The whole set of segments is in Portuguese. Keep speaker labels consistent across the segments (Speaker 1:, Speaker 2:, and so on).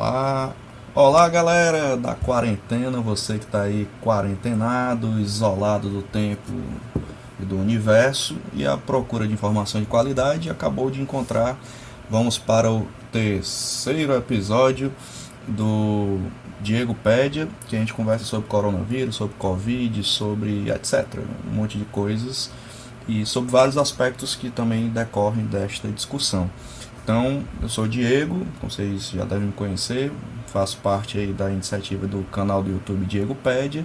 Speaker 1: Olá, olá galera da quarentena, você que está aí quarentenado, isolado do tempo e do universo e à procura de informação de qualidade, acabou de encontrar. Vamos para o terceiro episódio do Diego Pédia, que a gente conversa sobre coronavírus, sobre Covid, sobre etc. Um monte de coisas e sobre vários aspectos que também decorrem desta discussão. Então, eu sou o Diego, vocês já devem me conhecer, faço parte aí da iniciativa do canal do YouTube Diego Pédia.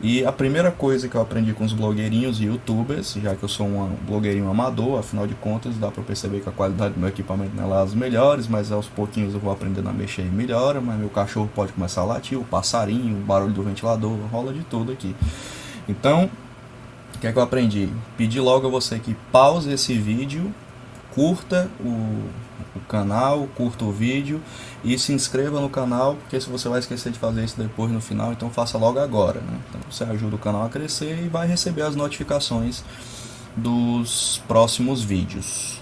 Speaker 1: E a primeira coisa que eu aprendi com os blogueirinhos e youtubers, já que eu sou um blogueirinho amador, afinal de contas dá pra perceber que a qualidade do meu equipamento não é lá das melhores, mas aos pouquinhos eu vou aprendendo a mexer e melhora, mas meu cachorro pode começar a latir, o passarinho, o barulho do ventilador, rola de tudo aqui. Então, o que é que eu aprendi? Pedi logo a você que pause esse vídeo, curta o canal, curta o vídeo e se inscreva no canal, porque se você vai esquecer de fazer isso depois no final, então faça logo agora, né? Então você ajuda o canal a crescer e vai receber as notificações dos próximos vídeos.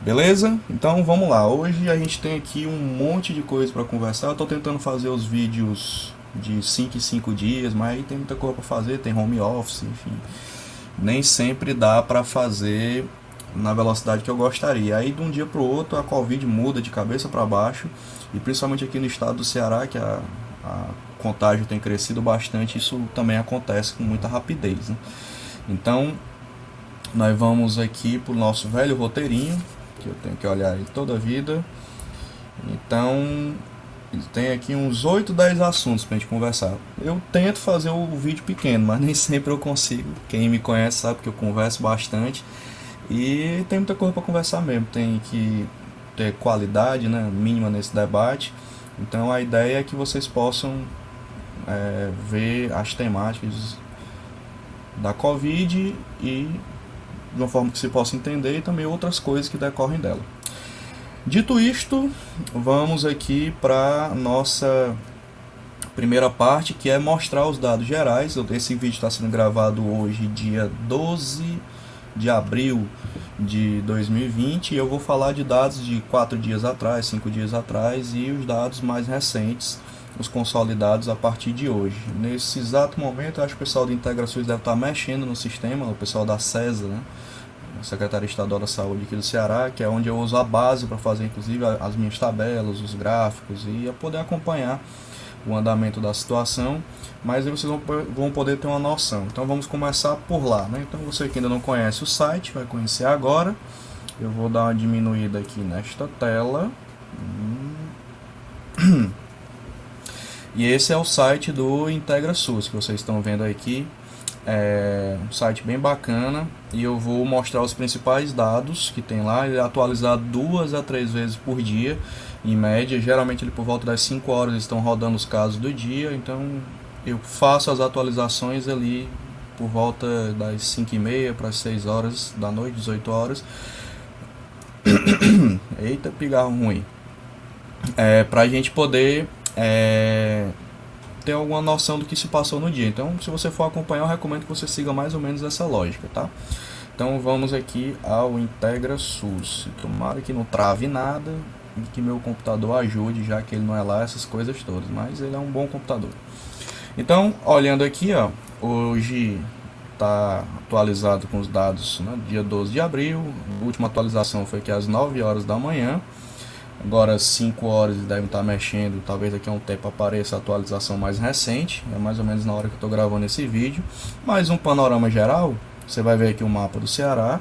Speaker 1: Beleza? Então vamos lá. Hoje a gente tem aqui um monte de coisa para conversar. Eu estou tentando fazer os vídeos de 5 em 5 dias, mas aí tem muita coisa para fazer, tem home office, enfim. Nem sempre dá para fazer na velocidade que eu gostaria. Aí de um dia para o outro a Covid muda de cabeça para baixo, e principalmente aqui no estado do Ceará, que a contágio tem crescido bastante, isso também acontece com muita rapidez, né? Então nós vamos aqui para o nosso velho roteirinho, que eu tenho que olhar ele toda a vida. Então tem aqui uns 8, 10 assuntos pra gente conversar. Eu tento fazer o vídeo pequeno, mas nem sempre eu consigo. Quem me conhece sabe que eu converso bastante. E tem muita coisa para conversar mesmo, tem que ter qualidade, né, mínima nesse debate. Então a ideia é que vocês possam ver as temáticas da Covid e de uma forma que se possa entender, e também outras coisas que decorrem dela. Dito isto, vamos aqui para nossa primeira parte, que é mostrar os dados gerais. Esse vídeo está sendo gravado hoje, dia 12 de abril de 2020, e eu vou falar de dados de 4 dias atrás, 5 dias atrás, e os dados mais recentes, os consolidados a partir de hoje. Nesse exato momento, eu acho que o pessoal do IntegraSUS deve estar mexendo no sistema, o pessoal da CESA, né? Secretaria Estadual da Saúde aqui do Ceará, que é onde eu uso a base para fazer inclusive as minhas tabelas, os gráficos, e a poder acompanhar o andamento da situação, mas aí vocês vão poder ter uma noção. Então vamos começar por lá, né? Então você que ainda não conhece o site, vai conhecer agora. Eu vou dar uma diminuída aqui nesta tela. E esse é o site do IntegraSUS que vocês estão vendo aqui. É um site bem bacana, e eu vou mostrar os principais dados que tem lá. Ele é atualizado 2 a 3 vezes por dia, em média. Geralmente ele por volta das 5 horas estão rodando os casos do dia, então eu faço as atualizações ali por volta das 5h30 para as 6 horas da noite, 18 horas. Eita, pigarro ruim. Pra gente poder ter alguma noção do que se passou no dia. Então, se você for acompanhar, eu recomendo que você siga mais ou menos essa lógica, tá? Então, vamos aqui ao IntegraSUS. Tomara que não trave nada e que meu computador ajude, já que ele não é lá essas coisas todas, mas ele é um bom computador. Então, olhando aqui, ó, hoje está atualizado com os dados, né, dia 12 de abril. A última atualização foi que às 9 horas da manhã. Agora 5 horas devem estar mexendo, talvez daqui a um tempo apareça a atualização mais recente, é mais ou menos na hora que eu estou gravando esse vídeo. Mais um panorama geral, você vai ver aqui o mapa do Ceará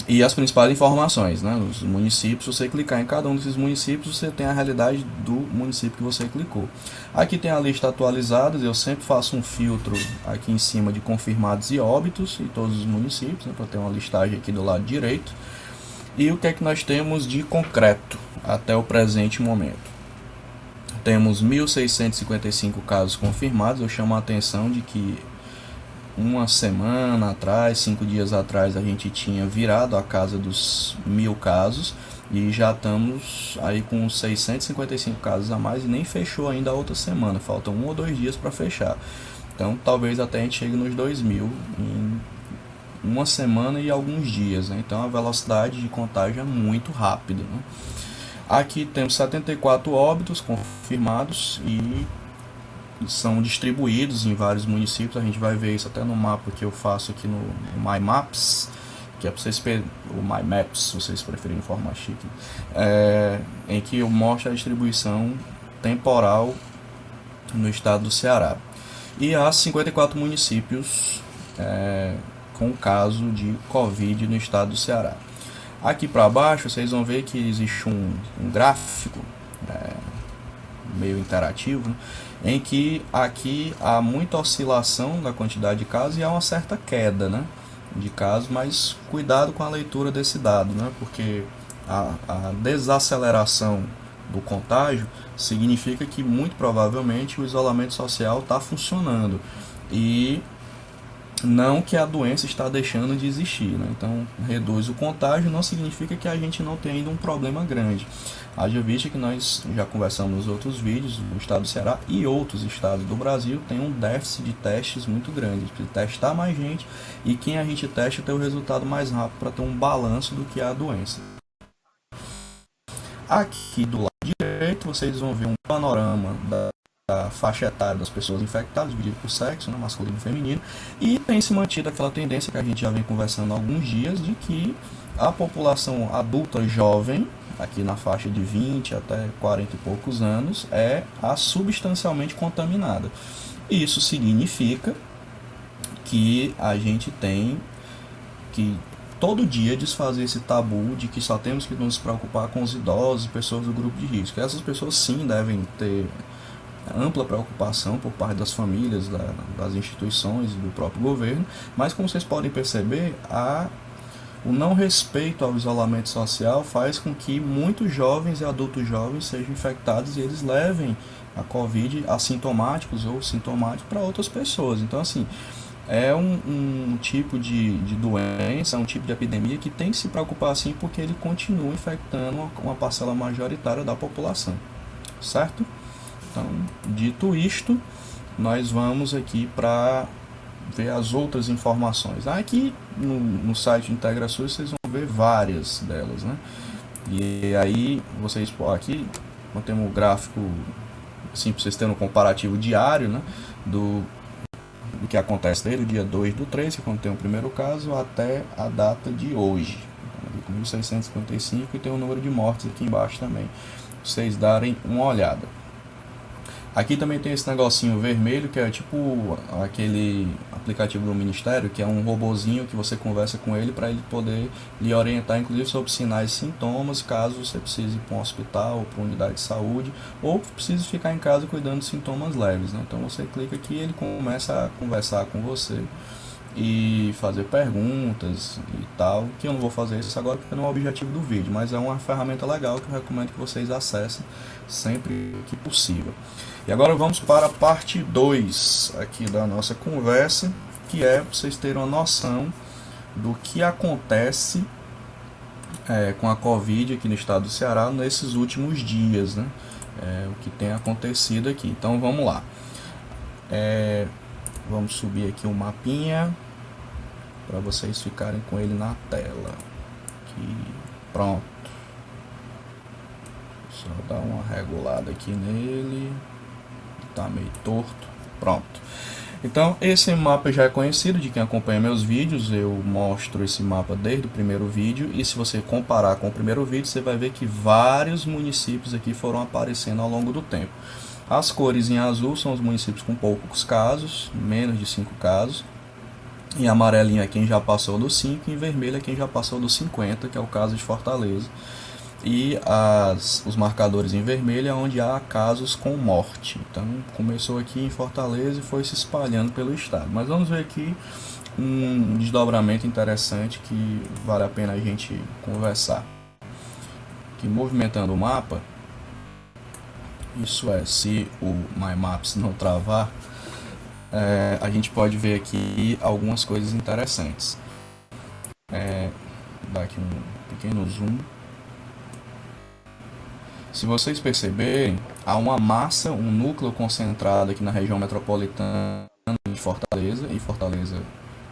Speaker 1: e as principais informações, né? Os municípios. Se você clicar em cada um desses municípios, você tem a realidade do município que você clicou. Aqui tem a lista atualizada, eu sempre faço um filtro aqui em cima de confirmados e óbitos em todos os municípios, né, para ter uma listagem aqui do lado direito. E o que é que nós temos de concreto até o presente momento? Temos 1.655 casos confirmados. Eu chamo a atenção de que uma semana atrás, 5 dias atrás, a gente tinha virado a casa dos 1.000 casos, e já estamos aí com 655 casos a mais, e nem fechou ainda a outra semana, faltam 1 ou 2 dias para fechar. Então talvez até a gente chegue nos 2.000 em uma semana e alguns dias, né? Então a velocidade de contágio é muito rápida, né? Aqui temos 74 óbitos confirmados e são distribuídos em vários municípios. A gente vai ver isso até no mapa que eu faço aqui no My Maps, que é para vocês, o My Maps, se vocês preferirem em forma chique, em que eu mostro a distribuição temporal no estado do Ceará. E há 54 municípios com caso de Covid no estado do Ceará. Aqui para baixo vocês vão ver que existe um gráfico meio interativo, né, em que aqui há muita oscilação da quantidade de casos e há uma certa queda, né, de casos, mas cuidado com a leitura desse dado, né, porque a desaceleração do contágio significa que muito provavelmente o isolamento social está funcionando e não que a doença está deixando de existir, né? Então, reduz o contágio não significa que a gente não tem ainda um problema grande. Haja vista que nós já conversamos nos outros vídeos, o estado do Ceará e outros estados do Brasil tem um déficit de testes muito grande. A gente precisa testar mais gente e quem a gente testa tem o resultado mais rápido para ter um balanço do que a doença. Aqui do lado direito vocês vão ver um panorama da faixa etária das pessoas infectadas, dividido por sexo, né, masculino e feminino, e tem se mantido aquela tendência que a gente já vem conversando há alguns dias, de que a população adulta jovem, aqui na faixa de 20 até 40 e poucos anos, é a substancialmente contaminada. Isso significa que a gente tem que todo dia desfazer esse tabu de que só temos que nos preocupar com os idosos e pessoas do grupo de risco. Essas pessoas sim devem ter ampla preocupação por parte das famílias, das instituições e do próprio governo, mas como vocês podem perceber, o não respeito ao isolamento social faz com que muitos jovens e adultos jovens sejam infectados e eles levem a Covid assintomáticos ou sintomáticos para outras pessoas. Então, assim, é um tipo de doença, um tipo de epidemia que tem que se preocupar assim porque ele continua infectando uma parcela majoritária da população, certo? Então, dito isto, nós vamos aqui para ver as outras informações. Aqui no site IntegraSUS vocês vão ver várias delas, né? E aí vocês aqui temos o gráfico, assim, para vocês terem um comparativo diário, né, do que acontece desde o dia 2/3, que quando tem o primeiro caso, até a data de hoje, 1655, e tem o número de mortes aqui embaixo também, para vocês darem uma olhada. Aqui também tem esse negocinho vermelho, que é tipo aquele aplicativo do Ministério, que é um robozinho que você conversa com ele para ele poder lhe orientar, inclusive, sobre sinais e sintomas, caso você precise ir para um hospital ou para uma unidade de saúde, ou precise ficar em casa cuidando de sintomas leves, né? Então você clica aqui e ele começa a conversar com você e fazer perguntas e tal, que eu não vou fazer isso agora porque não é o objetivo do vídeo, mas é uma ferramenta legal que eu recomendo que vocês acessem sempre que possível. E agora vamos para a parte 2 aqui da nossa conversa, que é para vocês terem uma noção do que acontece com a Covid aqui no estado do Ceará nesses últimos dias, né? O que tem acontecido aqui. Então vamos lá. Vamos subir aqui um mapinha para vocês ficarem com ele na tela. Aqui, pronto. Só dar uma regulada aqui nele. Tá meio torto. Pronto. Então esse mapa já é conhecido de quem acompanha meus vídeos. Eu mostro esse mapa desde o primeiro vídeo. E se você comparar com o primeiro vídeo, você vai ver que vários municípios aqui foram aparecendo ao longo do tempo. As cores em azul são os municípios com poucos casos, menos de 5 casos. Em amarelinho é quem já passou dos 5, e em vermelho é quem já passou dos 50, que é o caso de Fortaleza. E os marcadores em vermelho é onde há casos com morte. Então começou aqui em Fortaleza e foi se espalhando pelo estado. Mas vamos ver aqui um desdobramento interessante que vale a pena a gente conversar. Aqui, movimentando o mapa, isso é, se o My Maps não travar, a gente pode ver aqui algumas coisas interessantes. Dar aqui um pequeno zoom. Se vocês perceberem, há uma massa, um núcleo concentrado aqui na região metropolitana de Fortaleza, e Fortaleza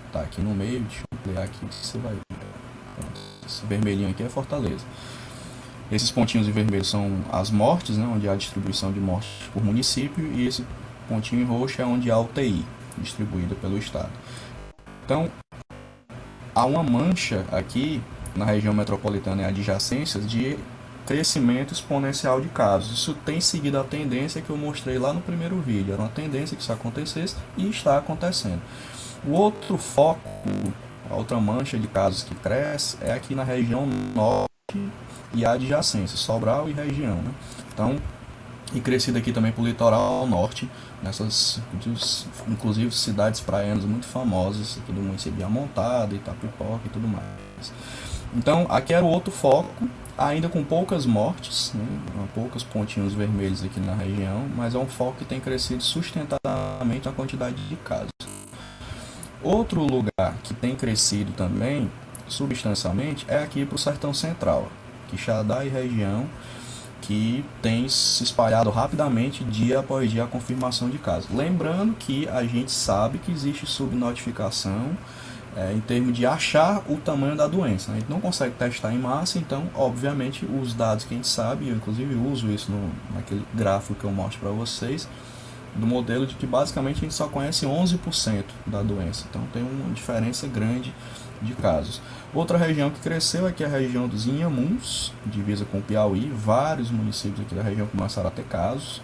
Speaker 1: está aqui no meio. Deixa eu ampliar aqui, você vai ver. Esse vermelhinho aqui é Fortaleza. Esses pontinhos em vermelho são as mortes, né, onde há a distribuição de mortes por município, e esse pontinho em roxo é onde há UTI distribuída pelo estado. Então, há uma mancha aqui na região metropolitana e adjacências de crescimento exponencial de casos. Isso tem seguido a tendência que eu mostrei lá no primeiro vídeo. Era uma tendência que isso acontecesse e está acontecendo. O outro foco, a outra mancha de casos que cresce, é aqui na região norte e adjacência, Sobral e região, né? Então, e crescido aqui também para o litoral norte, nessas, inclusive, cidades praianas muito famosas, aqui do município de Amontada, Itapipoca e tudo mais. Então, aqui era o outro foco, ainda com poucas mortes, né? Poucos pontinhos vermelhos aqui na região, mas é um foco que tem crescido sustentadamente na quantidade de casos. Outro lugar que tem crescido também, substancialmente, é aqui para o Sertão Central, Quixadá e região, que tem se espalhado rapidamente dia após dia a confirmação de casos. Lembrando que a gente sabe que existe subnotificação em termos de achar o tamanho da doença. A gente não consegue testar em massa, então, obviamente, os dados que a gente sabe, eu inclusive uso isso naquele gráfico que eu mostro para vocês, do modelo de que basicamente a gente só conhece 11% da doença. Então tem uma diferença grande de casos. Outra região que cresceu aqui é a região dos Inhamuns, divisa com o Piauí. Vários municípios aqui da região começaram a ter casos.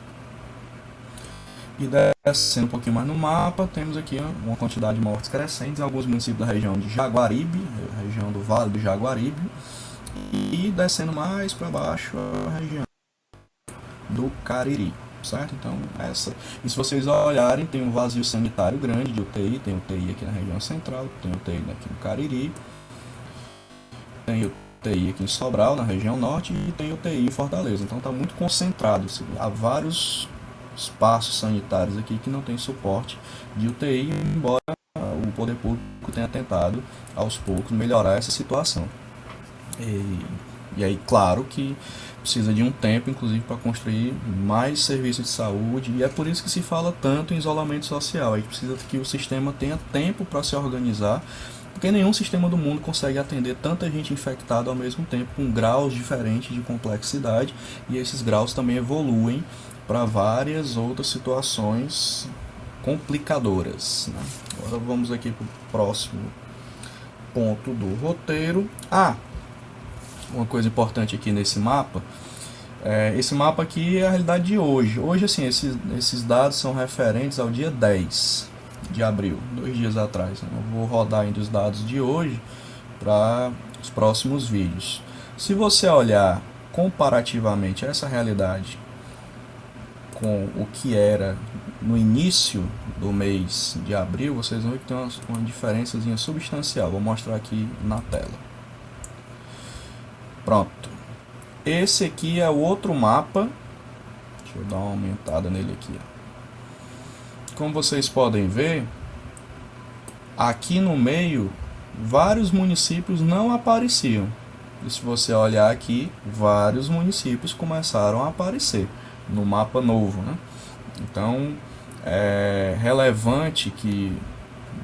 Speaker 1: E descendo um pouquinho mais no mapa, temos aqui uma quantidade de mortes crescentes em alguns municípios da região de Jaguaribe, região do Vale do Jaguaribe. E descendo mais para baixo, a região do Cariri. Certo? Então, e se vocês olharem, tem um vazio sanitário grande de UTI, tem UTI aqui na região central, tem UTI aqui no Cariri, tem UTI aqui em Sobral, na região norte, e tem UTI em Fortaleza. Então está muito concentrado, assim, há vários espaços sanitários aqui que não tem suporte de UTI, embora o poder público tenha tentado, aos poucos, melhorar essa situação. E aí, claro que precisa de um tempo, inclusive, para construir mais serviços de saúde, e é por isso que se fala tanto em isolamento social. A gente precisa que o sistema tenha tempo para se organizar, porque nenhum sistema do mundo consegue atender tanta gente infectada ao mesmo tempo, com graus diferentes de complexidade, e esses graus também evoluem para várias outras situações complicadoras, né? Agora vamos aqui para o próximo ponto do roteiro. Uma coisa importante aqui nesse mapa, esse mapa aqui é a realidade de hoje. Hoje, assim, esses dados são referentes ao dia 10 de abril, 2 dias atrás. Eu vou rodar ainda os dados de hoje para os próximos vídeos. Se você olhar comparativamente essa realidade com o que era no início do mês de abril, vocês vão ver que tem uma diferençazinha substancial. Vou mostrar aqui na tela. Pronto. Esse aqui é o outro mapa. Deixa eu dar uma aumentada nele aqui. Como vocês podem ver, aqui no meio, vários municípios não apareciam. E se você olhar aqui, vários municípios começaram a aparecer no mapa novo, né? Então, é relevante que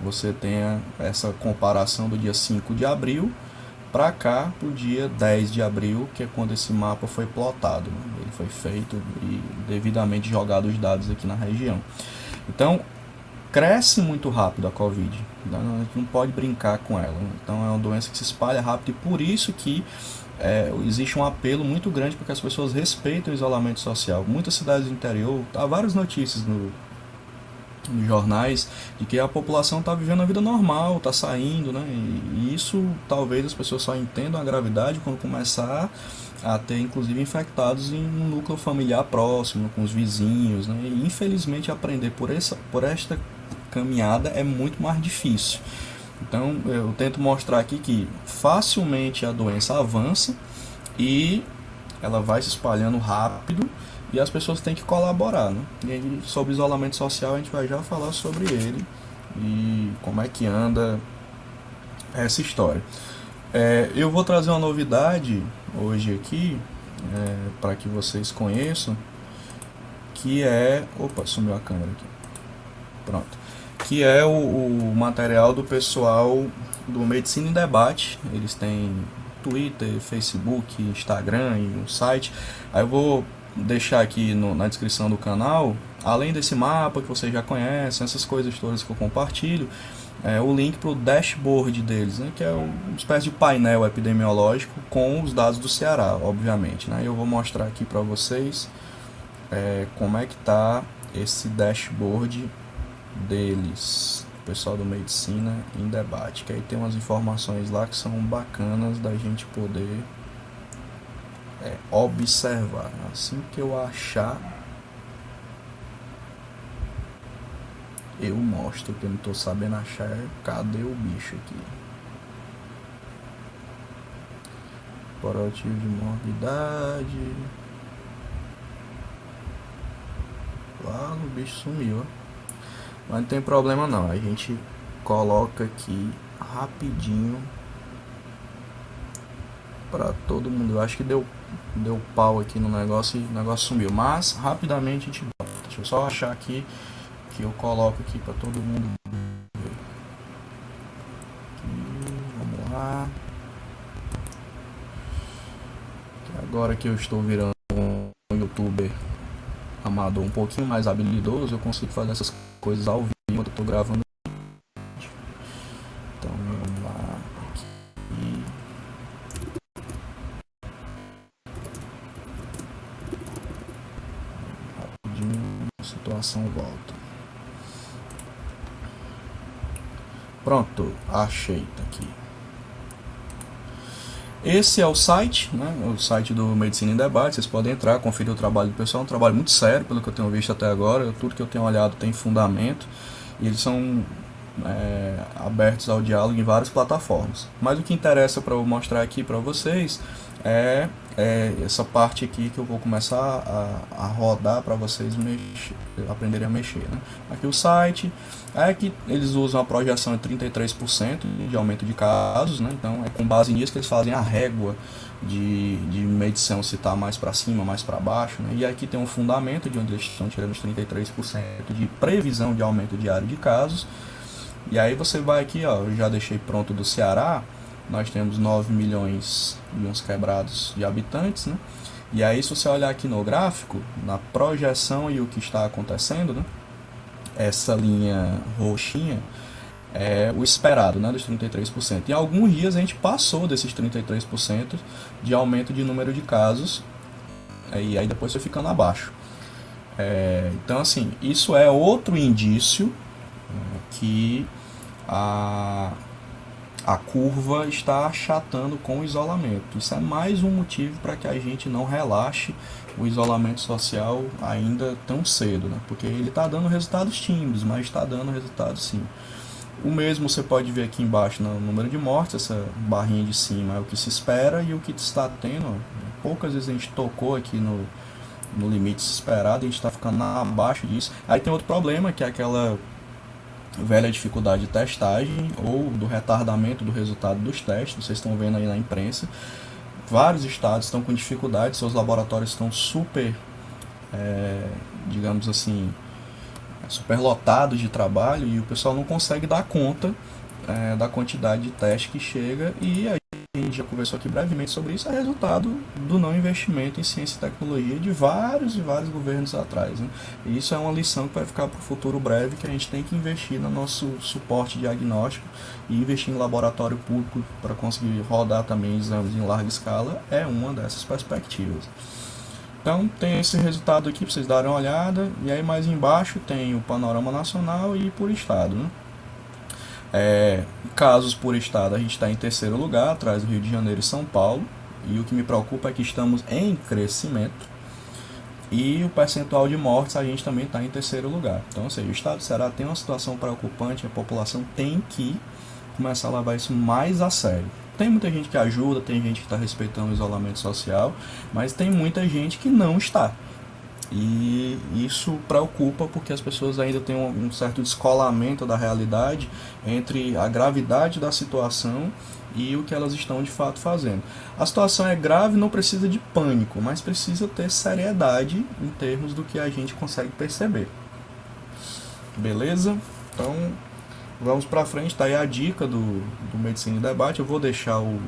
Speaker 1: você tenha essa comparação do dia 5 de abril para cá, para o dia 10 de abril, que é quando esse mapa foi plotado, né? Ele foi feito e devidamente jogado os dados aqui na região. Então, cresce muito rápido a Covid, né? A gente não pode brincar com ela, né? Então é uma doença que se espalha rápido, e por isso que existe um apelo muito grande para que as pessoas respeitem o isolamento social. Muitas cidades do interior, há várias notícias nos jornais de que a população está vivendo a vida normal, está saindo, né? E isso talvez as pessoas só entendam a gravidade quando começar a ter, inclusive, infectados em um núcleo familiar próximo, com os vizinhos, né? E infelizmente aprender por esta caminhada é muito mais difícil. Então eu tento mostrar aqui que facilmente a doença avança e ela vai se espalhando rápido, e as pessoas têm que colaborar, né? E aí, sobre isolamento social, a gente vai já falar sobre ele e como é que anda essa história. Eu vou trazer uma novidade hoje aqui, para que vocês conheçam, que é... Opa, sumiu a câmera aqui. Pronto. Que é o material do pessoal do Medicina em Debate. Eles têm Twitter, Facebook, Instagram e um site. Aí eu vou deixar aqui na descrição do canal, além desse mapa que vocês já conhecem, essas coisas todas que eu compartilho, o link para o dashboard deles, né, que é uma espécie de painel epidemiológico com os dados do Ceará, obviamente, né. Eu vou mostrar aqui para vocês como é que está esse dashboard deles, o pessoal do Medicina em Debate, que aí tem umas informações lá que são bacanas da gente poder observar. Assim que eu achar, eu mostro, que eu não estou sabendo achar. Cadê o bicho aqui? Comparativo de morbidade. Lá o bicho sumiu, mas não tem problema não, a gente coloca aqui rapidinho para todo mundo. Eu acho que deu pau aqui no negócio e o negócio sumiu, mas rapidamente a gente volta. Deixa eu só achar aqui que eu coloco aqui para todo mundo ver. Aqui, vamos lá. Agora que eu estou virando um youtuber amador um pouquinho mais habilidoso, eu consigo fazer essas coisas ao vivo enquanto eu estou gravando. Então vamos lá, aqui. Rapidinho, a situação volta. Pronto, achei, tá aqui. Esse é o site, né? O site do Medicina em Debate. Vocês podem entrar, conferir o trabalho do pessoal. É um trabalho muito sério, pelo que eu tenho visto até agora. Tudo que eu tenho olhado tem fundamento. E eles são abertos ao diálogo em várias plataformas. Mas o que interessa para eu mostrar aqui para vocês é essa parte aqui que eu vou começar a rodar para vocês aprenderem a mexer, né? Aqui o site é que eles usam a projeção de 33% de aumento de casos, né? Então é com base nisso que eles fazem a régua de medição, se está mais para cima, mais para baixo, né? E aqui tem um fundamento de onde eles estão tirando os 33% de previsão de aumento diário de casos. E aí você vai aqui, ó, eu já deixei pronto do Ceará. Nós temos 9 milhões e uns quebrados de habitantes, né? E aí, se você olhar aqui no gráfico, na projeção e o que está acontecendo, né? Essa linha roxinha é o esperado, né? Dos 33%. Em alguns dias a gente passou desses 33% de aumento de número de casos, e aí depois foi ficando abaixo. Então, assim, isso é outro indício que a curva está achatando com o isolamento. Isso é mais um motivo para que a gente não relaxe o isolamento social ainda tão cedo, né? Porque ele está dando resultados tímidos, mas está dando resultados sim. O mesmo você pode ver aqui embaixo no número de mortes, essa barrinha de cima é o que se espera e o que está tendo. Poucas vezes a gente tocou aqui no limite esperado, a gente está ficando abaixo disso. Aí tem outro problema, que é aquela velha dificuldade de testagem ou do retardamento do resultado dos testes. Vocês estão vendo aí na imprensa, vários estados estão com dificuldade, seus laboratórios estão super, digamos assim, superlotados de trabalho, e o pessoal não consegue dar conta da quantidade de teste que chega, e aí a gente já conversou aqui brevemente sobre isso, é resultado do não investimento em ciência e tecnologia de vários e vários governos atrás, né? E isso é uma lição que vai ficar para o futuro breve, que a gente tem que investir no nosso suporte diagnóstico e investir em laboratório público para conseguir rodar também exames em larga escala, é uma dessas perspectivas. Então tem esse resultado aqui para vocês darem uma olhada, e aí mais embaixo tem o panorama nacional e por estado, né? Casos por estado, a gente está em terceiro lugar, atrás do Rio de Janeiro e São Paulo, e o que me preocupa é que estamos em crescimento, e o percentual de mortes a gente também está em terceiro lugar. Então, ou seja, o estado do Ceará tem uma situação preocupante, a população tem que começar a levar isso mais a sério. Tem muita gente que ajuda, tem gente que está respeitando o isolamento social, mas tem muita gente que não está. E isso preocupa, porque as pessoas ainda têm um certo descolamento da realidade entre a gravidade da situação e o que elas estão de fato fazendo. A situação é grave, não precisa de pânico, mas precisa ter seriedade em termos do que a gente consegue perceber. Beleza? Então vamos para frente, tá aí a dica do Medicina em Debate. Eu vou deixar o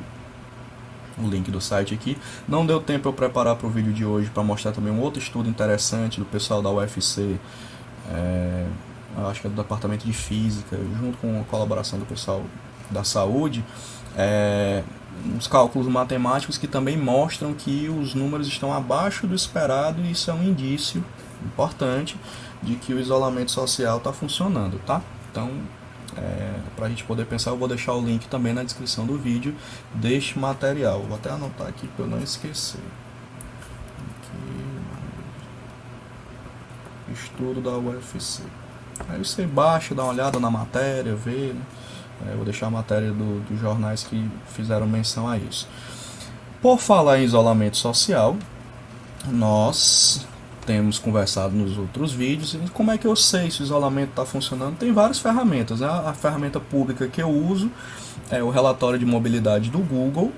Speaker 1: o link do site aqui. Não deu tempo eu preparar para o vídeo de hoje para mostrar também um outro estudo interessante do pessoal da UFC, eu acho que é do Departamento de Física, junto com a colaboração do pessoal da saúde, uns cálculos matemáticos que também mostram que os números estão abaixo do esperado, e isso é um indício importante de que o isolamento social está funcionando, tá? Então, para a gente poder pensar, eu vou deixar o link também na descrição do vídeo deste material. Vou até anotar aqui para eu não esquecer. Aqui, estudo da UFC. Aí você baixa, dá uma olhada na matéria, vê, né? Eu vou deixar a matéria dos jornais que fizeram menção a isso. Por falar em isolamento social, nós temos conversado nos outros vídeos. Como é que eu sei se o isolamento está funcionando? Tem várias ferramentas, né? A ferramenta pública que eu uso é o relatório de mobilidade do Google,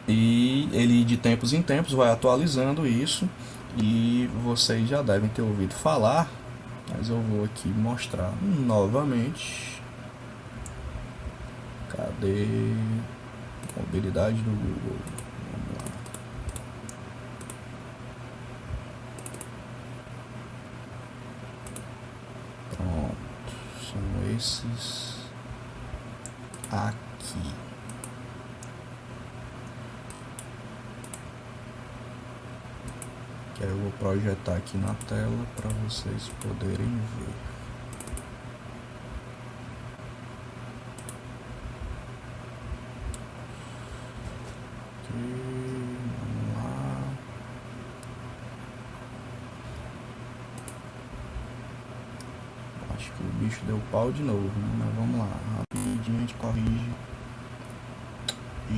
Speaker 1: e ele de tempos em tempos vai atualizando isso, e vocês já devem ter ouvido falar, mas eu vou aqui mostrar novamente. Cadê? Mobilidade do Google. Vamos lá. Pronto. São esses aqui. Que eu vou projetar aqui na tela para vocês poderem ver. Vamos lá. Acho que o bicho deu pau de novo, né? Mas vamos lá, rapidinho a gente corrige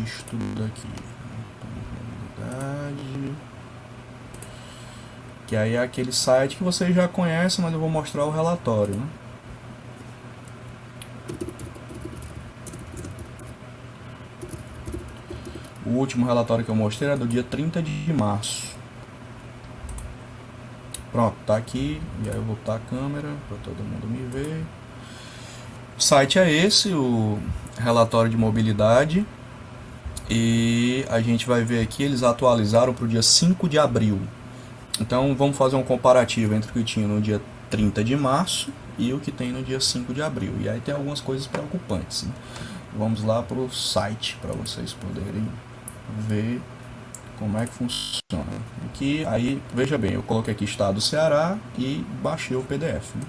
Speaker 1: isto daqui. Mobilidade. Que aí é aquele site que vocês já conhecem, mas eu vou mostrar o relatório, né? O último relatório que eu mostrei é do dia 30 de março. Pronto, tá aqui. E aí eu vou botar a câmera para todo mundo me ver. O site é esse, o relatório de mobilidade. E a gente vai ver aqui, eles atualizaram para o dia 5 de abril. Então vamos fazer um comparativo entre o que tinha no dia 30 de março e o que tem no dia 5 de abril. E aí tem algumas coisas preocupantes, né? Vamos lá para o site para vocês poderem ver como é que funciona. Aqui, aí, veja bem, eu coloquei aqui estado do Ceará e baixei o PDF, né?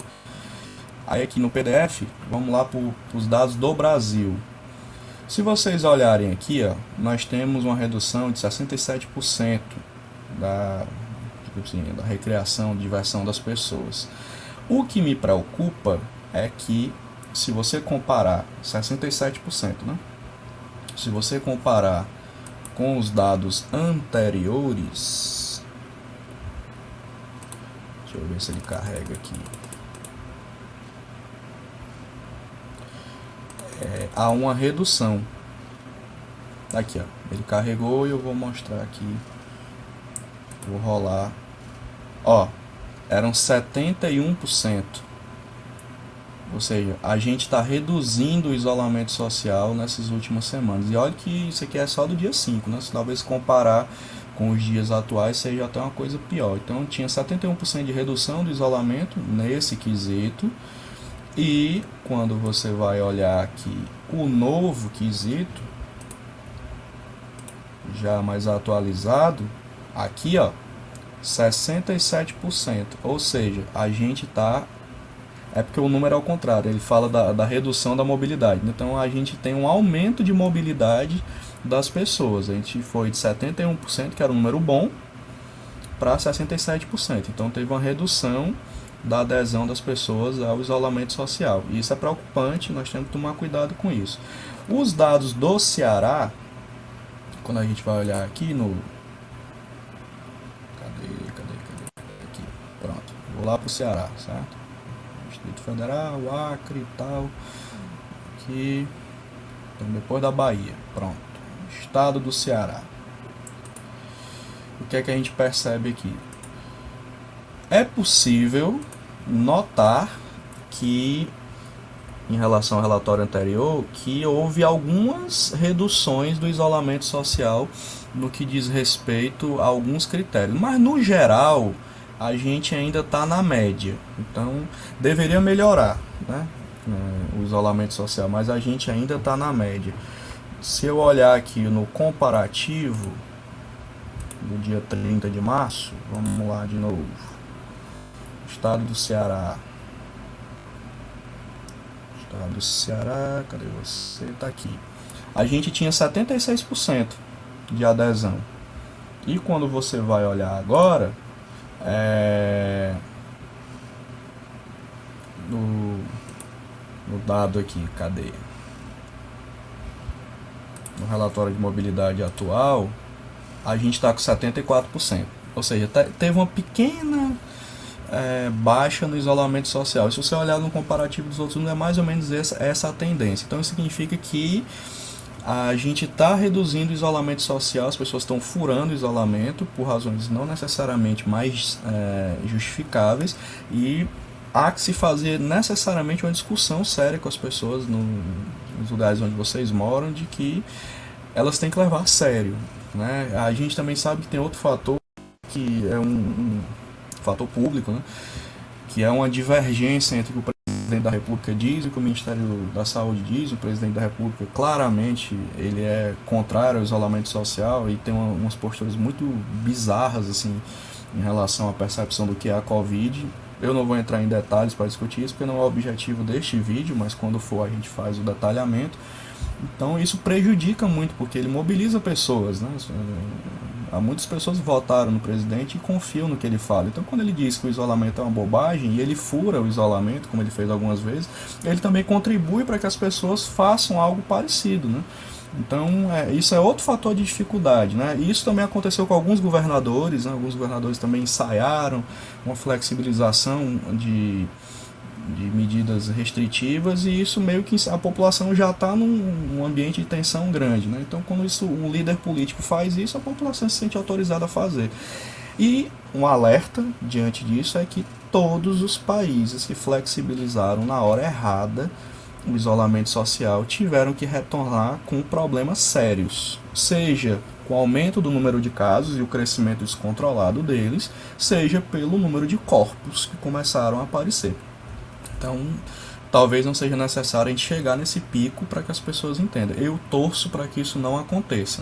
Speaker 1: Aí aqui no PDF, vamos lá para os dados do Brasil. Se vocês olharem aqui, ó, nós temos uma redução de 67% da recreação, diversão das pessoas. O que me preocupa é que, se você comparar 67%, né? Se você comparar com os dados anteriores, deixa eu ver se ele carrega aqui. Há uma redução. Aqui, ó, ele carregou e eu vou mostrar aqui. Vou rolar. Ó, eram 71%. Ou seja, a gente está reduzindo o isolamento social nessas últimas semanas. E olha que isso aqui é só do dia 5, né? Se talvez comparar com os dias atuais, seja até uma coisa pior. Então, tinha 71% de redução do isolamento nesse quesito. E quando você vai olhar aqui o novo quesito, já mais atualizado, aqui, ó, 67%. Ou seja, a gente está... É porque o número é ao contrário, ele fala da redução da mobilidade. Então a gente tem um aumento de mobilidade das pessoas. A gente foi de 71%, que era um número bom, para 67%. Então teve uma redução da adesão das pessoas ao isolamento social. E isso é preocupante, nós temos que tomar cuidado com isso. Os dados do Ceará, quando a gente vai olhar aqui no... Cadê? Aqui, pronto. Vou lá para o Ceará, certo? Distrito Federal, Acre e tal. Aqui. Então, depois da Bahia. Pronto. Estado do Ceará. O que é que a gente percebe aqui? É possível notar que, em relação ao relatório anterior, que houve algumas reduções do isolamento social no que diz respeito a alguns critérios. Mas, no geral, a gente ainda está na média. Então, deveria melhorar, né? O isolamento social, mas a gente ainda está na média. Se eu olhar aqui no comparativo do dia 30 de março, vamos lá de novo. Estado do Ceará. Estado do Ceará, cadê você? Está aqui. A gente tinha 76% de adesão. E quando você vai olhar agora, no dado aqui, cadê? No relatório de mobilidade atual, a gente está com 74%. Ou seja, teve uma pequena baixa no isolamento social. E se você olhar no comparativo dos outros números, é mais ou menos essa a tendência. Então, isso significa que a gente está reduzindo o isolamento social, as pessoas estão furando o isolamento por razões não necessariamente mais justificáveis, e há que se fazer necessariamente uma discussão séria com as pessoas nos lugares onde vocês moram, de que elas têm que levar a sério, né? A gente também sabe que tem outro fator, que é um fator público, né? Que é uma divergência entre o presidente da República diz e o que o Ministério da Saúde diz. O presidente da República claramente ele é contrário ao isolamento social e tem umas posturas muito bizarras assim em relação à percepção do que é a Covid. Eu não vou entrar em detalhes para discutir isso, porque não é o objetivo deste vídeo, mas quando for a gente faz o detalhamento. Então isso prejudica muito, porque ele mobiliza pessoas, né? Muitas pessoas votaram no presidente e confiam no que ele fala. Então, quando ele diz que o isolamento é uma bobagem e ele fura o isolamento, como ele fez algumas vezes, ele também contribui para que as pessoas façam algo parecido, né? Então, isso é outro fator de dificuldade, né? E isso também aconteceu com alguns governadores, né? Alguns governadores também ensaiaram uma flexibilização de medidas restritivas, e isso meio que a população já está num ambiente de tensão grande, né? Então, quando um líder político faz isso, a população se sente autorizada a fazer. E um alerta diante disso é que todos os países que flexibilizaram na hora errada o isolamento social tiveram que retornar com problemas sérios, seja com o aumento do número de casos e o crescimento descontrolado deles, seja pelo número de corpos que começaram a aparecer. Então, talvez não seja necessário a gente chegar nesse pico para que as pessoas entendam. Eu torço para que isso não aconteça.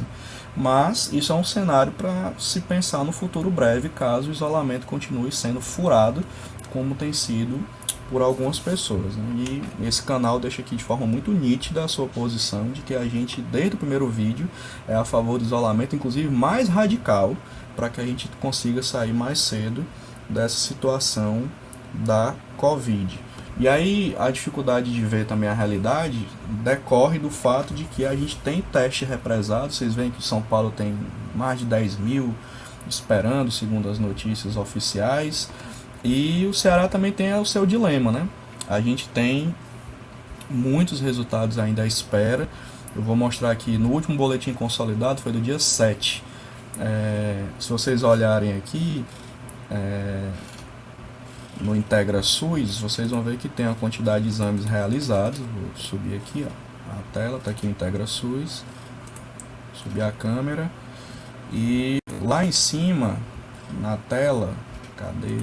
Speaker 1: Mas isso é um cenário para se pensar no futuro breve, caso o isolamento continue sendo furado, como tem sido por algumas pessoas, né? E esse canal deixa aqui de forma muito nítida a sua posição de que a gente, desde o primeiro vídeo, é a favor do isolamento, inclusive mais radical, para que a gente consiga sair mais cedo dessa situação da Covid. E aí a dificuldade de ver também a realidade decorre do fato de que a gente tem teste represado. Vocês veem que São Paulo tem mais de 10 mil esperando, segundo as notícias oficiais. E o Ceará também tem o seu dilema, né? A gente tem muitos resultados ainda à espera. Eu vou mostrar aqui no último boletim consolidado, foi do dia 7. Se vocês olharem aqui, no Integra SUS, vocês vão ver que tem a quantidade de exames realizados. Vou subir aqui, ó, a tela, está aqui o Integra SUS. Subir a câmera. E lá em cima, na tela, cadê?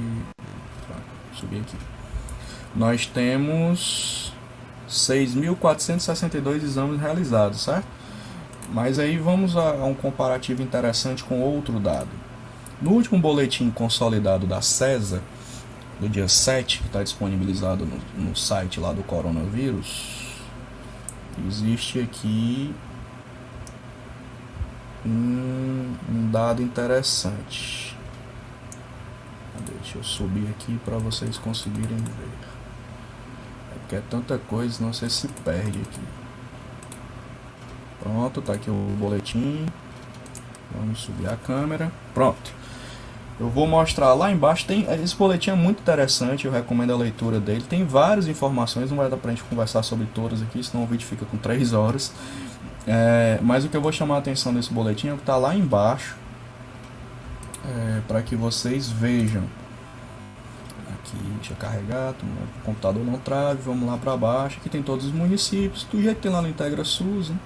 Speaker 1: Subir aqui. Nós temos 6.462 exames realizados, certo? Mas aí vamos a um comparativo interessante com outro dado. No último boletim consolidado da CESA, do dia 7, que está disponibilizado no site lá do coronavírus, existe aqui um dado interessante. Deixa eu subir aqui para vocês conseguirem ver. É porque é tanta coisa, não sei se perde aqui. Pronto, tá aqui o boletim. Vamos subir a câmera. Pronto. Eu vou mostrar lá embaixo. Esse boletim é muito interessante, eu recomendo a leitura dele. Tem várias informações, não vai dar pra gente conversar sobre todas aqui, senão o vídeo fica com 3 horas. Mas o que eu vou chamar a atenção desse boletim é o que está lá embaixo, para que vocês vejam. Aqui, deixa eu carregar, o computador não trave, vamos lá para baixo. Aqui tem todos os municípios, do jeito que tem lá no Integra SUS, né?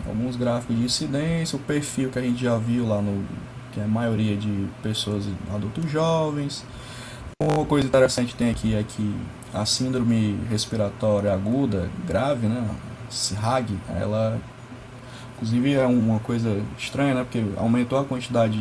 Speaker 1: alguns gráficos de incidência, o perfil que a gente já viu lá no que é a maioria de pessoas adultos jovens. Uma coisa interessante que tem aqui é que a síndrome respiratória aguda grave, né, SIRAG, ela inclusive é uma coisa estranha, né, porque aumentou a quantidade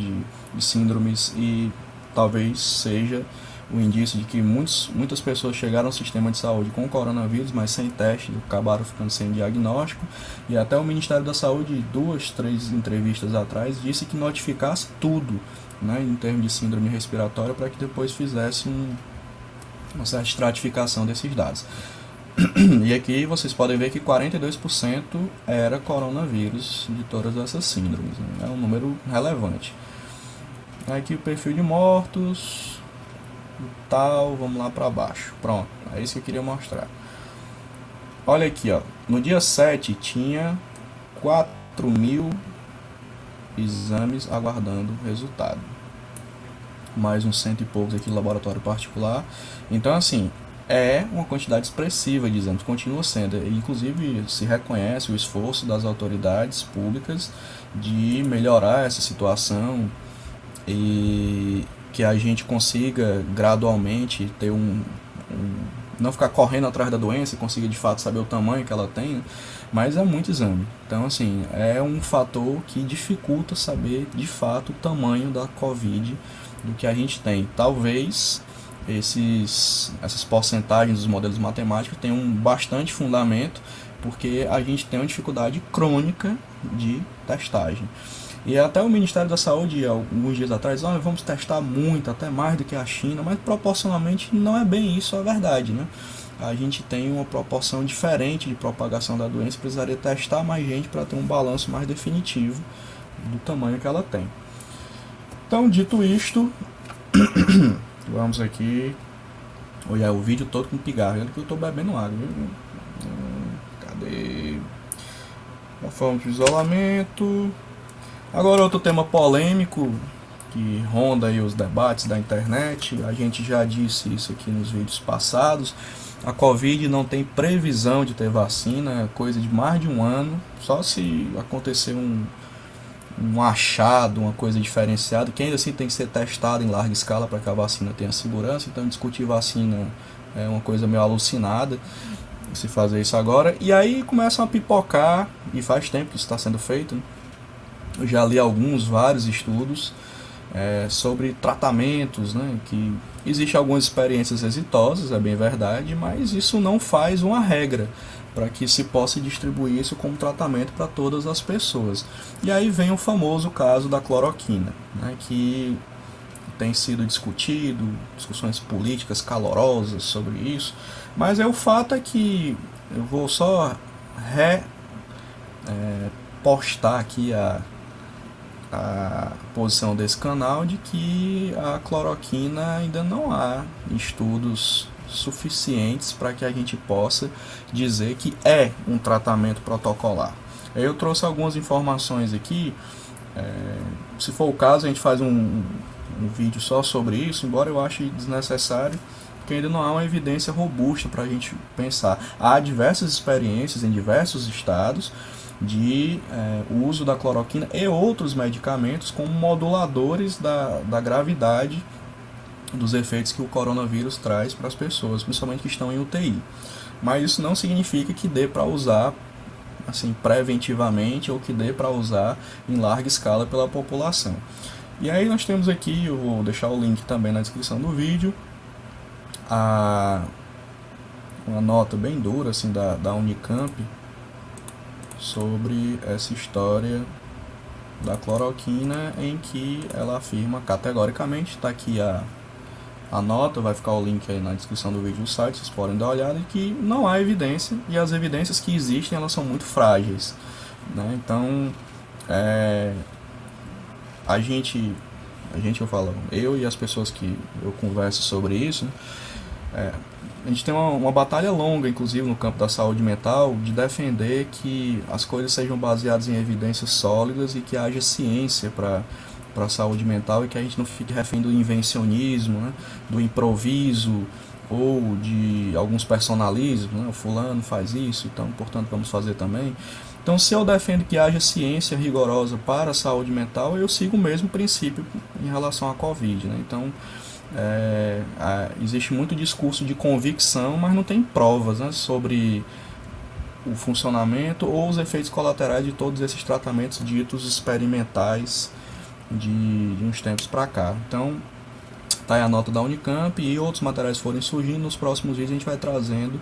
Speaker 1: de síndromes e talvez seja o indício de que muitas pessoas chegaram ao sistema de saúde com coronavírus, mas sem teste, acabaram ficando sem diagnóstico. E até o Ministério da Saúde, 2, 3 entrevistas atrás, disse que notificasse tudo, né, em termos de síndrome respiratória, para que depois fizesse uma certa estratificação desses dados. E aqui vocês podem ver que 42% era coronavírus de todas essas síndromes, né? É um número relevante. Aqui o perfil de mortos, tal, vamos lá para baixo. Pronto, é isso que eu queria mostrar. Olha aqui, ó, no dia 7 tinha 4.000 exames aguardando resultado. Mais uns 100 e poucos aqui no laboratório particular. Então, assim, é uma quantidade expressiva de exames, continua sendo. Inclusive, se reconhece o esforço das autoridades públicas de melhorar essa situação e que a gente consiga gradualmente ter não ficar correndo atrás da doença e consiga de fato saber o tamanho que ela tem, mas é muito exame. Então, assim, é um fator que dificulta saber de fato o tamanho da Covid do que a gente tem. Talvez essas porcentagens dos modelos matemáticos tenham bastante fundamento, porque a gente tem uma dificuldade crônica de testagem. E até o Ministério da Saúde, alguns dias atrás, vamos testar muito, até mais do que a China, mas proporcionalmente não é bem isso a verdade, né? A gente tem uma proporção diferente de propagação da doença, precisaria testar mais gente para ter um balanço mais definitivo do tamanho que ela tem. Então, dito isto, vamos aqui olhar o vídeo todo com pigarro. Olha que eu estou bebendo água, viu? Cadê? A forma de isolamento. Agora outro tema polêmico que ronda aí os debates da internet. A gente já disse isso aqui nos vídeos passados. A Covid não tem previsão de ter vacina, é coisa de mais de um ano. Só se acontecer um achado, uma coisa diferenciada, que ainda assim tem que ser testado em larga escala para que a vacina tenha segurança. Então discutir vacina é uma coisa meio alucinada se fazer isso agora. E aí começam a pipocar, e faz tempo que isso está sendo feito, né? Eu já li vários estudos sobre tratamentos, né? Que existem algumas experiências exitosas, é bem verdade, mas isso não faz uma regra para que se possa distribuir isso como tratamento para todas as pessoas. E aí vem o famoso caso da cloroquina, né, que tem sido discutido, discussões políticas calorosas sobre isso, mas o fato é que eu vou só postar aqui a posição desse canal de que a cloroquina ainda não há estudos suficientes para que a gente possa dizer que é um tratamento protocolar. Eu trouxe algumas informações aqui, se for o caso a gente faz um vídeo só sobre isso, embora eu ache desnecessário, porque ainda não há uma evidência robusta para a gente pensar. Há diversas experiências em diversos estados de uso da cloroquina e outros medicamentos como moduladores da gravidade dos efeitos que o coronavírus traz para as pessoas, principalmente que estão em UTI. Mas isso não significa que dê para usar assim preventivamente ou que dê para usar em larga escala pela população. E aí nós temos aqui, eu vou deixar o link também na descrição do vídeo, uma nota bem dura assim, da Unicamp sobre essa história da cloroquina, em que ela afirma categoricamente, está aqui a nota, vai ficar o link aí na descrição do vídeo do site, vocês podem dar uma olhada, que não há evidência, e as evidências que existem, elas são muito frágeis, né? Então, eu e as pessoas que eu converso sobre isso, a gente tem uma batalha longa, inclusive no campo da saúde mental, de defender que as coisas sejam baseadas em evidências sólidas e que haja ciência para a saúde mental, e que a gente não fique refém do invencionismo, né, do improviso ou de alguns personalismos, né, o fulano faz isso, então portanto vamos fazer também. Então, se eu defendo que haja ciência rigorosa para a saúde mental, eu sigo o mesmo princípio em relação à Covid, né? Então, existe muito discurso de convicção, mas não tem provas, né, sobre o funcionamento ou os efeitos colaterais de todos esses tratamentos ditos experimentais de uns tempos para cá. Então, tá aí a nota da Unicamp e outros materiais forem surgindo, nos próximos vídeos a gente vai trazendo.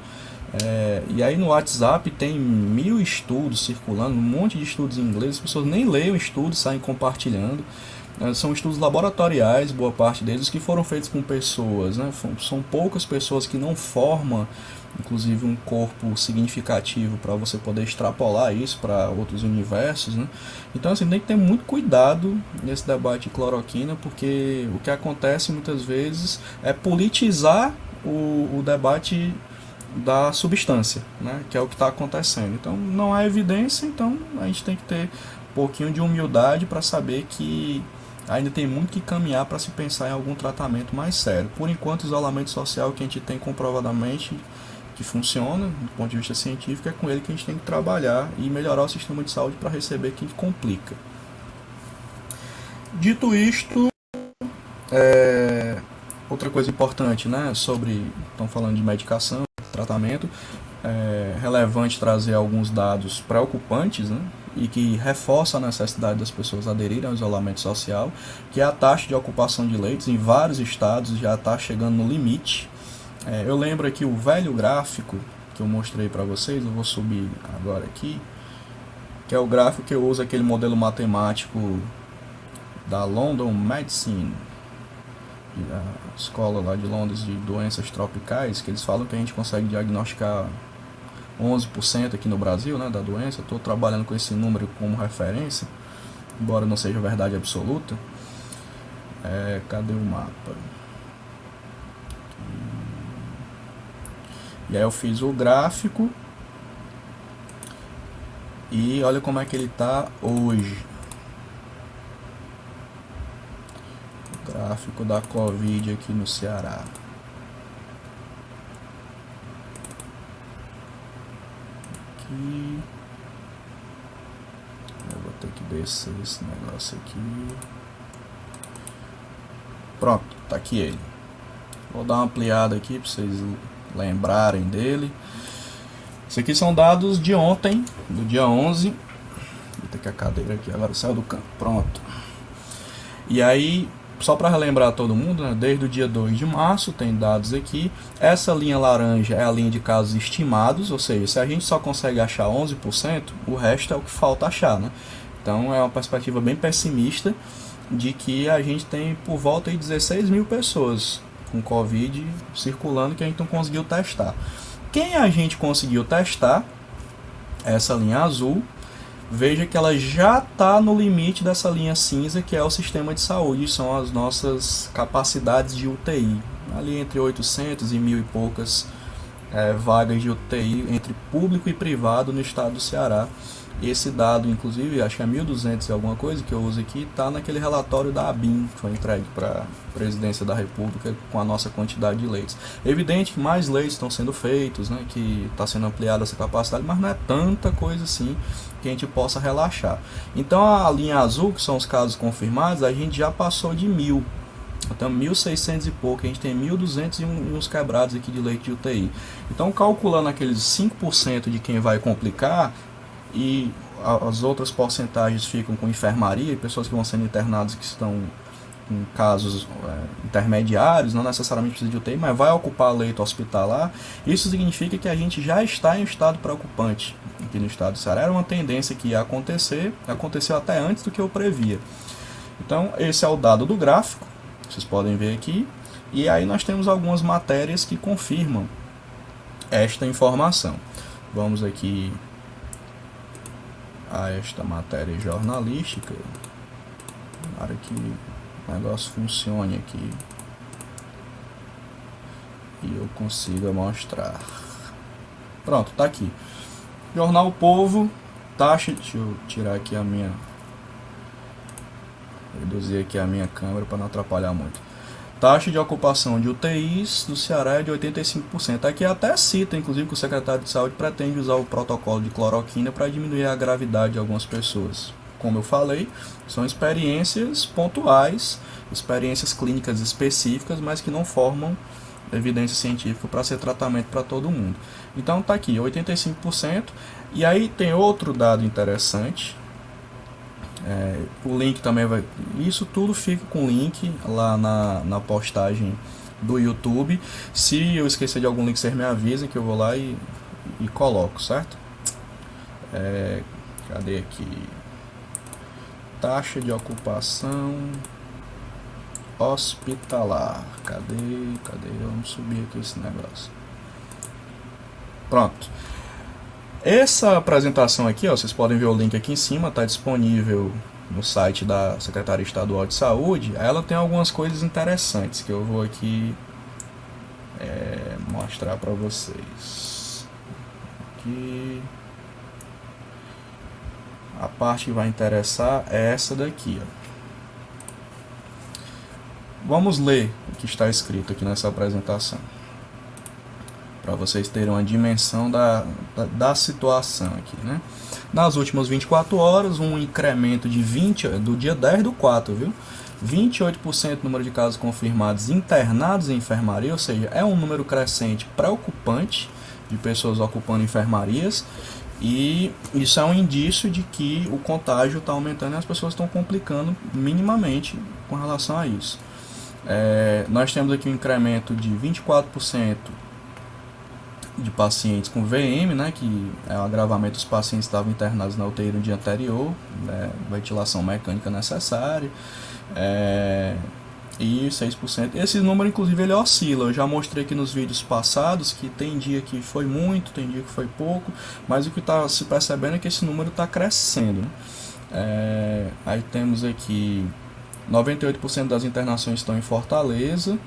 Speaker 1: E aí no WhatsApp tem 1000 estudos circulando, um monte de estudos em inglês, as pessoas nem leem o estudo, saem compartilhando. São estudos laboratoriais, boa parte deles, que foram feitos com pessoas, né? São poucas pessoas que não formam, inclusive, um corpo significativo para você poder extrapolar isso para outros universos, né? Então, assim, tem que ter muito cuidado nesse debate de cloroquina, porque o que acontece muitas vezes é politizar o debate da substância, né? Que é o que está acontecendo. Então, não há evidência, então a gente tem que ter um pouquinho de humildade para saber que ainda tem muito que caminhar para se pensar em algum tratamento mais sério. Por enquanto, o isolamento social que a gente tem comprovadamente que funciona, do ponto de vista científico, é com ele que a gente tem que trabalhar e melhorar o sistema de saúde para receber quem complica. Dito isto, outra coisa importante, né, estão falando de medicação, tratamento, é relevante trazer alguns dados preocupantes, né, e que reforçam a necessidade das pessoas aderirem ao isolamento social, que é a taxa de ocupação de leitos em vários estados já está chegando no limite. Eu lembro aqui o velho gráfico que eu mostrei para vocês, eu vou subir agora aqui, que é o gráfico que eu uso, aquele modelo matemático da London Medicine, a escola lá de Londres de doenças tropicais, que eles falam que a gente consegue diagnosticar 11% aqui no Brasil, né, da doença. Estou trabalhando com esse número como referência, embora não seja verdade absoluta. Cadê o mapa? E aí eu fiz o gráfico e olha como é que ele está hoje. O gráfico da Covid aqui no Ceará. Aqui. Eu vou ter que descer esse negócio aqui. Pronto, tá aqui ele. Vou dar uma ampliada aqui para vocês lembrarem dele. Isso aqui são dados de ontem, do dia 11. Vou ter que a cadeira aqui agora saiu do campo. Pronto. E aí, só para relembrar todo mundo, né, desde o dia 2 de março tem dados aqui. Essa linha laranja é a linha de casos estimados, ou seja, se a gente só consegue achar 11%, o resto é o que falta achar, né? Então é uma perspectiva bem pessimista de que a gente tem por volta de 16 mil pessoas com Covid circulando que a gente não conseguiu testar. Quem a gente conseguiu testar, essa linha azul, veja que ela já está no limite dessa linha cinza, que é o sistema de saúde, são as nossas capacidades de UTI, ali entre 800 e 1000 e poucas vagas de UTI entre público e privado no estado do Ceará. Esse dado, inclusive, acho que é 1.200 e alguma coisa que eu uso aqui, está naquele relatório da ABIN, que foi entregue para a Presidência da República com a nossa quantidade de leitos. É evidente que mais leitos estão sendo feitos, né, que está sendo ampliada essa capacidade, mas não é tanta coisa assim que a gente possa relaxar. Então a linha azul, que são os casos confirmados, a gente já passou de 1000. Então 1.600 e pouco, a gente tem 1.200 e uns quebrados aqui de leito de UTI. Então calculando aqueles 5% de quem vai complicar, e as outras porcentagens ficam com enfermaria, pessoas que vão sendo internadas que estão em casos intermediários, não necessariamente precisa de UTI, mas vai ocupar leito hospitalar. Isso significa que a gente já está em um estado preocupante aqui no estado do Ceará. Era uma tendência que ia acontecer, aconteceu até antes do que eu previa. Então esse é o dado do gráfico, vocês podem ver aqui, e aí nós temos algumas matérias que confirmam esta informação. Vamos aqui a esta matéria jornalística, para que o negócio funcione aqui e eu consiga mostrar. Pronto, tá aqui. Jornal O Povo, taxa, deixa eu tirar aqui reduzir aqui a minha câmera para não atrapalhar muito. Taxa de ocupação de UTIs do Ceará é de 85%. Aqui até cita, inclusive, que o secretário de Saúde pretende usar o protocolo de cloroquina para diminuir a gravidade de algumas pessoas. Como eu falei, são experiências pontuais, experiências clínicas específicas, mas que não formam evidência científica para ser tratamento para todo mundo. Então está aqui, 85%. E aí tem outro dado interessante. O link também vai... Isso tudo fica com link lá na postagem do YouTube. Se eu esquecer de algum link, vocês me avisem que eu vou lá e coloco, certo? Cadê aqui? Taxa de ocupação hospitalar. Cadê? Vamos subir aqui esse negócio. Pronto. Essa apresentação aqui, ó, vocês podem ver o link aqui em cima, está disponível no site da Secretaria Estadual de Saúde. Ela tem algumas coisas interessantes que eu vou aqui mostrar para vocês. Aqui. A parte que vai interessar é essa daqui, ó. Vamos ler o que está escrito aqui nessa apresentação, para vocês terem uma dimensão da situação aqui, né? Nas últimas 24 horas, um incremento de 20, do dia 10 do 4, viu? 28% do número de casos confirmados internados em enfermaria, ou seja, é um número crescente preocupante de pessoas ocupando enfermarias, e isso é um indício de que o contágio está aumentando e as pessoas estão complicando minimamente com relação a isso. Nós temos aqui um incremento de 24% de pacientes com VM, né, que é o agravamento dos pacientes que estavam internados na UTI no dia anterior, ventilação mecânica necessária, e 6%. Esse número, inclusive, ele oscila. Eu já mostrei aqui nos vídeos passados que tem dia que foi muito, tem dia que foi pouco, mas o que está se percebendo é que esse número está crescendo, né? Aí temos aqui 98% das internações estão em Fortaleza.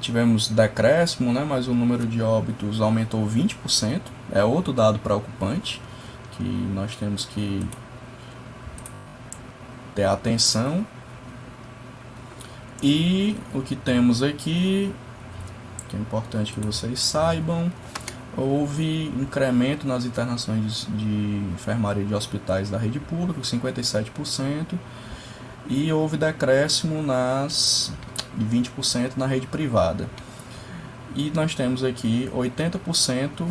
Speaker 1: Tivemos decréscimo, né, mas o número de óbitos aumentou 20%. É outro dado preocupante que nós temos que ter atenção. E o que temos aqui, que é importante que vocês saibam, houve incremento nas internações de enfermaria de hospitais da rede pública, 57%, e houve decréscimo de 20% na rede privada. E nós temos aqui 80%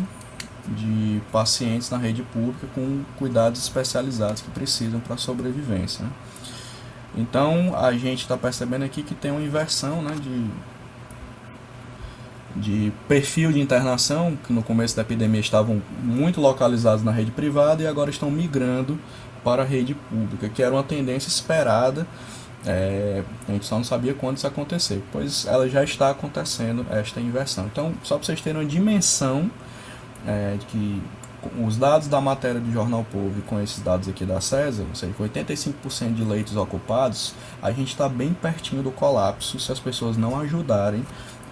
Speaker 1: de pacientes na rede pública com cuidados especializados que precisam para a sobrevivência, né? Então a gente está percebendo aqui que tem uma inversão, né, de perfil de internação, que no começo da epidemia estavam muito localizados na rede privada e agora estão migrando para a rede pública, que era uma tendência esperada. A gente só não sabia quando isso ia acontecer, pois ela já está acontecendo, esta inversão. Então, só para vocês terem uma dimensão de que os dados da matéria do Jornal Povo e com esses dados aqui da César, ou seja, com 85% de leitos ocupados, a gente está bem pertinho do colapso se as pessoas não ajudarem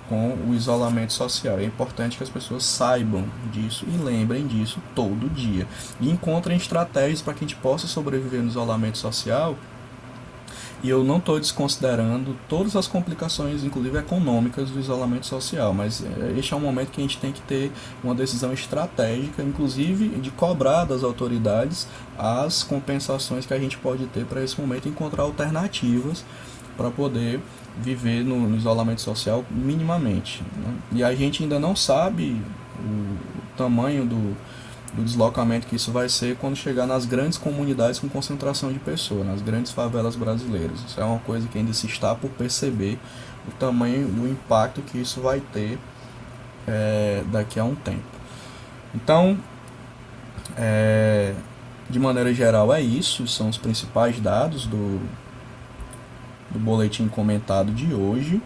Speaker 1: com o isolamento social. É importante que as pessoas saibam disso e lembrem disso todo dia. E encontrem estratégias para que a gente possa sobreviver no isolamento social. E eu não estou desconsiderando todas as complicações, inclusive econômicas, do isolamento social, mas este é um momento que a gente tem que ter uma decisão estratégica, inclusive de cobrar das autoridades as compensações que a gente pode ter para esse momento, encontrar alternativas para poder viver no isolamento social minimamente, né? E a gente ainda não sabe o tamanho do deslocamento que isso vai ser quando chegar nas grandes comunidades com concentração de pessoas, nas grandes favelas brasileiras. Isso é uma coisa que ainda se está por perceber, o tamanho e o impacto que isso vai ter daqui a um tempo. Então, de maneira geral é isso, são os principais dados do boletim comentado de hoje,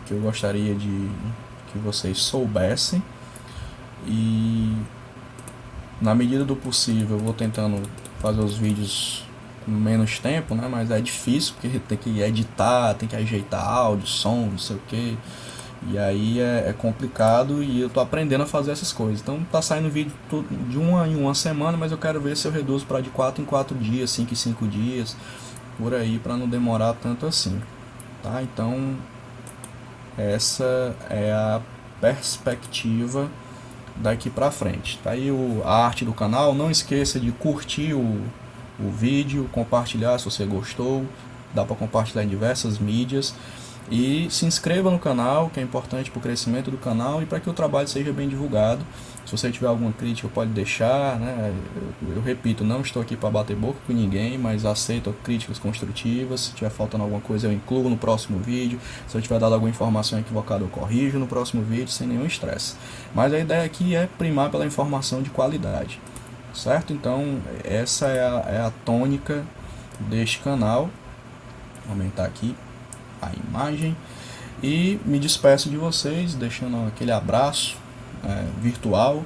Speaker 1: que eu gostaria que vocês soubessem. E na medida do possível eu vou tentando fazer os vídeos com menos tempo, né? Mas é difícil porque tem que editar, tem que ajeitar áudio, som, não sei o que. E aí é complicado e eu tô aprendendo a fazer essas coisas. Então tá saindo vídeo de uma em uma semana, mas eu quero ver se eu reduzo para de 4 em 4 dias, 5 em 5 dias, por aí, para não demorar tanto assim, tá? Então, essa é a perspectiva daqui para frente. Tá aí a arte do canal. Não esqueça de curtir o vídeo, compartilhar se você gostou. Dá para compartilhar em diversas mídias. E se inscreva no canal, que é importante para o crescimento do canal e para que o trabalho seja bem divulgado. Se você tiver alguma crítica, pode deixar, né? Eu repito, não estou aqui para bater boca com ninguém, mas aceito críticas construtivas. Se tiver faltando alguma coisa, eu incluo no próximo vídeo. Se eu tiver dado alguma informação equivocada, eu corrijo no próximo vídeo, sem nenhum estresse. Mas a ideia aqui é primar pela informação de qualidade, certo? Então, essa é a tônica deste canal. Vou aumentar aqui a imagem e me despeço de vocês, deixando aquele abraço virtual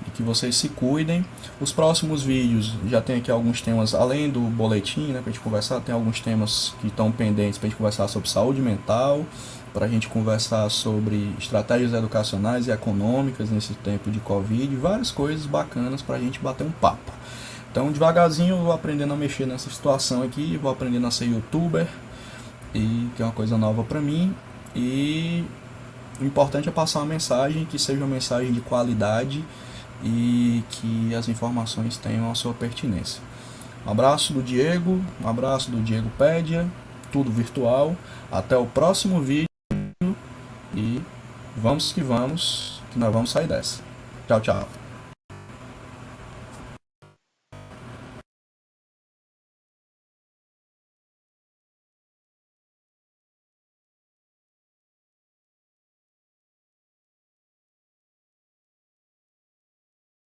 Speaker 1: e que vocês se cuidem. Os próximos vídeos já tem aqui alguns temas além do boletim, né, pra gente conversar. Tem alguns temas que estão pendentes pra gente conversar sobre saúde mental, pra gente conversar sobre estratégias educacionais e econômicas nesse tempo de Covid, várias coisas bacanas pra gente bater um papo. Então, devagarzinho eu vou aprendendo a mexer nessa situação aqui, vou aprendendo a ser youtuber, e que é uma coisa nova para mim, e o importante é passar uma mensagem que seja uma mensagem de qualidade e que as informações tenham a sua pertinência. Um abraço do Diego, um abraço do Diego Pédia, tudo virtual. Até o próximo vídeo e vamos que nós vamos sair dessa. Tchau, tchau.